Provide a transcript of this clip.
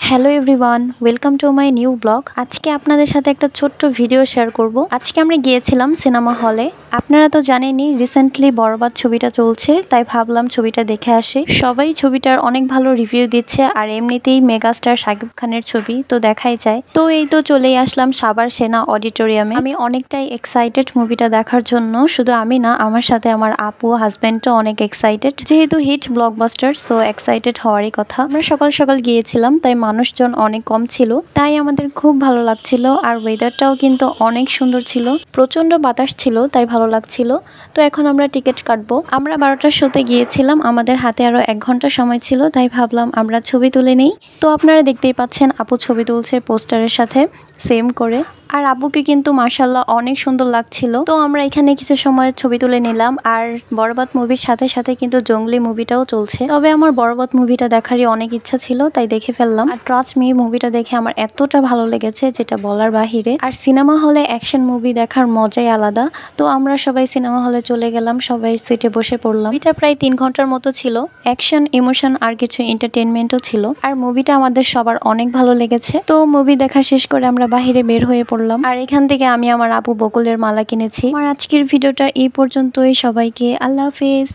Hello everyone, welcome to my new blog. আজকে আপনাদের সাথে একটা ছোট্ট ভিডিও শেয়ার করব। আজকে আমরা গিয়েছিলাম সিনেমা হলে। আপনারা তো জানেনই রিসেন্টলি বরবাদ ছবিটা চলছে, তাই ভাবলাম ছবিটা দেখে আসি। সবাই ছবিটার অনেক ভালো রিভিউ দিচ্ছে, আর এমনিতেই মেগাস্টার শাকিব খানের ছবি তো দেখাই যায়। তো এই তো চলেই আসলাম সাভার সেনা অডিটোরিয়ামে। আমি অনেকটাই এক্সাইটেড মুভিটা দেখার জন্য। শুধু আমি না, আমার সাথে আমার আপু হাজবেন্ডও অনেক এক্সাইটেড। যেহেতু হিট ব্লকবাস্টার, সো এক্সাইটেড হওয়ারই কথা। আমরা সকাল সকাল গিয়েছিলাম, তাই মানুষজন অনেক কম ছিল, তাই আমাদের খুব ভালো লাগছিল। আর ওয়েদারটাও কিন্তু অনেক সুন্দর ছিল, প্রচন্ড বাতাস ছিল, তাই ভালো লাগছিল। তো এখন আমরা টিকিট কাটবো। আমরা 12টার শোতে গিয়েছিলাম, আমাদের হাতে আরো 1 ঘন্টা সময় ছিল, তাই ভাবলাম আমরা ছবি তুলে নেই। তো আপনারা দেখতেই পাচ্ছেন আপু ছবি তুলছে পোস্টারের সাথে সেম করে। আর আপুকে কিন্তু মাশাআল্লাহ অনেক সুন্দর লাগছিল। তো আমরা এখানে কিছু সময় ছবি তুলে নিলাম। আর বরবাদ মুভির সাথে সাথে কিন্তু জঙ্গলি মুভিটাও চলছে। তবে আমার বরবাদ মুভিটা দেখারই অনেক ইচ্ছা ছিল, তাই দেখে ফেললাম। আর ট্রাস্ট মি, মুভিটা দেখে আমার এতটা ভালো লেগেছে যেটা বলার বাহিরে। আর সিনেমা হলে অ্যাকশন মুভি দেখার মজাই আলাদা। তো আমরা সবাই সিনেমা হলে চলে গেলাম, সবাই সিটে বসে পড়লাম। মুভিটা প্রায় 3 ঘন্টার মতো ছিল। অ্যাকশন, ইমোশন আর কিছু এন্টারটেনমেন্টও ছিল। আর মুভিটা আমাদের সবার অনেক ভালো লেগেছে। তো মুভি দেখা শেষ করে আমরা বাহিরে বের হয়ে পড়লাম। আর এখান থেকে আমি আমার আপু বকুলের মালা কিনেছি। আমার আজকের ভিডিওটা এই পর্যন্তই। সবাইকে আল্লাহ হাফেজ।